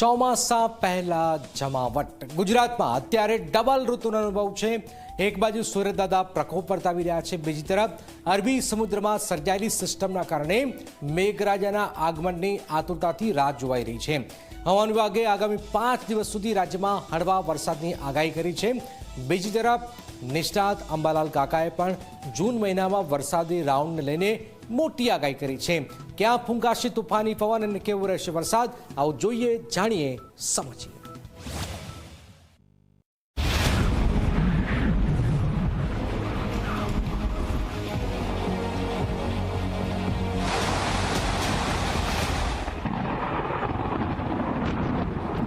ચોમાસા પહેલા જમાવટ ગુજરાતમાં અત્યારે ડબલ ઋતુનો અનુભવ છે। એક બાજુ સૂર્યદાદા પ્રકોપ વર્તાવી રહ્યા છે, બીજી તરફ અરબી સમુદ્રમાં સર્જાયેલી સિસ્ટમના કારણે મેઘરાજાના આગમનની આતુરતાથી રાહ જોવાઈ રહી છે। હવામાન વિભાગે આગામી 5 દિવસ સુધી રાજ્યમાં હળવા વરસાદની આગાહી કરી છે। બીજી તરફ નિષ્ણાત અંબાલાલ કાકાએ પણ જૂન મહિનામાં વરસાદી રાઉન્ડને લઈને મોટી આગાહી કરી છે। ક્યાં ફૂંકાશે તૂફાની પવન અને કેવો રહેશે વરસાદ, આવો જોઈએ, જાણીએ, સમજીએ।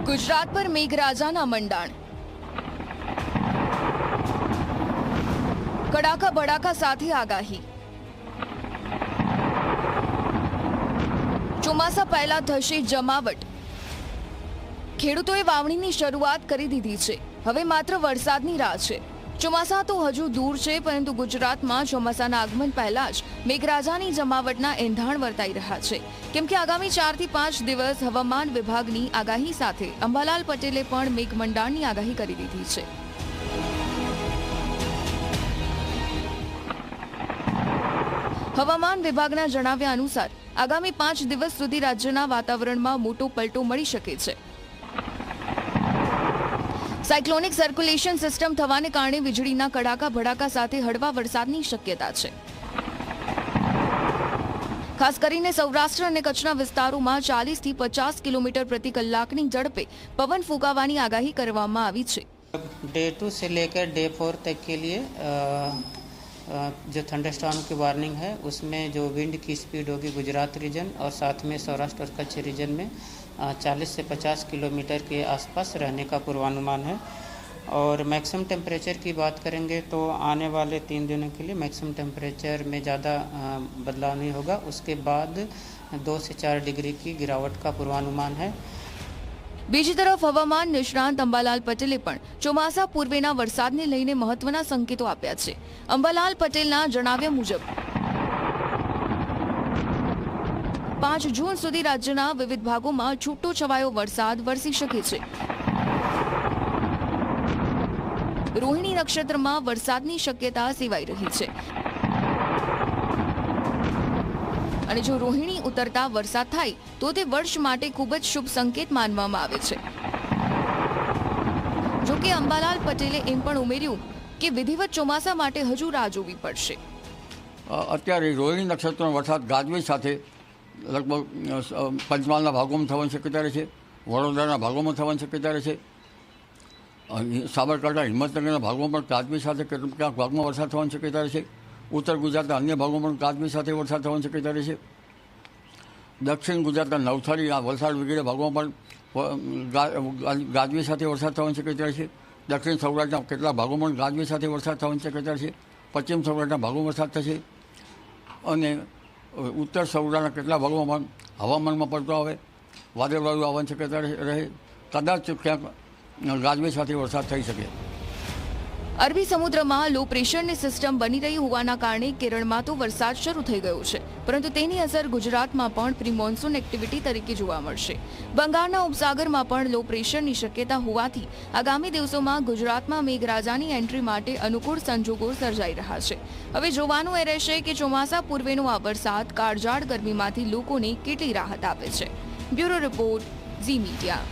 ગુજરાત પર મેઘરાજાના મંડાણ, કડાકા ભડાકા સાથે આગાહી। ચોમાસા પહેલા થશે જમાવટ, ખેડૂતોએ વાવણીની શરૂઆત કરી દીધી છે। હવે માત્ર વરસાદની રાહ છે। ચોમાસા તો હજુ દૂર છે, પરંતુ ગુજરાતમાં ચોમાસાના આગમન પહેલા જ મેઘરાજાની જમાવટના એંધાણ વર્તાઈ રહ્યા છે, કેમ કે આગામી 4 થી 5 દિવસ હવામાન વિભાગની આગાહી સાથે અંબાલાલ પટેલે પણ મેઘમંડાણની આગાહી કરી દીધી છે। હવામાન વિભાગના જણાવ્યા અનુસાર આગામી 5 દિવસ સુધી રાજ્યના વાતાવરણમાં મોટો પલટો મળી શકે છે। સાયક્લોનિક સર્ક્યુલેશન સિસ્ટમ થવાને કારણે વીજળીના કડાકા ભડાકા સાથે હળવા વરસાદની શક્યતા છે। ખાસ કરીને સૌરાષ્ટ્ર અને કચ્છના વિસ્તારોમાં 40 થી 50 કિલોમીટર પ્રતિ કલાકની ઝડપે પવન ફૂંકાવાની આગાહી કરવામાં આવી છે। डे 2 से लेकर डे 4 तक के लिए जो थंडरस्टॉर्म की वार्निंग है उसमें जो विंड की स्पीड होगी गुजरात रीजन और साथ में सौराष्ट्र और कच्छ रीजन में 40 से 50 किलोमीटर के आसपास रहने का पूर्वानुमान है। और मैक्सिमम टेम्परेचर की बात करेंगे तो आने वाले 3 दिनों के लिए मैक्सिमम टेम्परेचर में ज़्यादा बदलाव नहीं होगा। उसके बाद 2 से 4 डिग्री की गिरावट का पूर्वानुमान है। બીજી તરફ હવામાન નિષ્ણાંત અંબાલાલ પટેલે પણ ચોમાસા પૂર્વેના વરસાદને લઈને મહત્વના સંકેતો આપ્યા છે। અંબાલાલ પટેલના જણાવ્યા મુજબ 5 જૂન સુધી રાજ્યના વિવિધ ભાગોમાં છૂટો છવાયો વરસાદ વરસી શકે છે। રોહિણી નક્ષત્રમાં વરસાદની શક્યતા સેવાઈ રહી છે અને જો રોહિણી ઉતરતા વરસાદ થાય તો તે વર્ષ માટે ખૂબ જ શુભ સંકેત માનવામાં આવે છે। જો કે અંબાલાલ પટેલે એમ પણ ઉમેર્યું કે વિધિવત ચોમાસા માટે હજુ રાહ જોવી પડશે। અત્યારે રોહિણી નક્ષત્રનો વરસાદ ગાજવીજ સાથે લગભગ પંચમહાલના ભાગોમાં થવાની શક્યતા રહે છે, વડોદરાના ભાગોમાં થવાની શક્યતા રહે છે, સાબરકાંઠા હિંમતનગરના ભાગોમાં પણ ગાજવીજ સાથે ક્યાંક ભાગમાં વરસાદ થવાની શક્યતા રહે છે। ઉત્તર ગુજરાતના અન્ય ભાગોમાં પણ ગાજવીજ સાથે વરસાદ થવાની શક્યતા રહે છે। દક્ષિણ ગુજરાતના નવસારી, વલસાડ વગેરે ભાગોમાં પણ ગાજવીજ સાથે વરસાદ થવાની શક્યતા રહે છે। દક્ષિણ સૌરાષ્ટ્રના કેટલાક ભાગોમાં પણ ગાજવીજ સાથે વરસાદ થવાની શક્યતા છે। પશ્ચિમ સૌરાષ્ટ્રના ભાગોમાં વરસાદ થશે અને ઉત્તર સૌરાષ્ટ્રના કેટલાક ભાગોમાં પણ હવામાનમાં પડતો આવે વાદળવાળું આવવાની શક્યતા રહે। કદાચ ક્યાંક ગાજવીજ સાથે વરસાદ થઈ શકે। અરબી સમુદ્રમાં લો પ્રેશરની સિસ્ટમ બની રહી હોવાના કારણે કેરળમાં તો વરસાદ શરૂ થઈ ગયો છે, પરંતુ તેની અસર ગુજરાતમાં પણ પ્રી મોન્સૂન એક્ટિવિટી તરીકે જોવા મળશે। બંગાળના ઉપસાગરમાં પણ લો પ્રેશરની શક્યતા હોવાથી આગામી દિવસોમાં ગુજરાતમાં મેઘરાજાની એન્ટ્રી માટે અનુકૂળ સંજોગો સર્જાઈ રહ્યા છે। હવે જોવાનું એ રહેશે કે ચોમાસા પૂર્વેનો આ વરસાદ કાળઝાળ ગરમીમાંથી લોકોને કેટલી રાહત આપે છે। Bureau report, Zee media.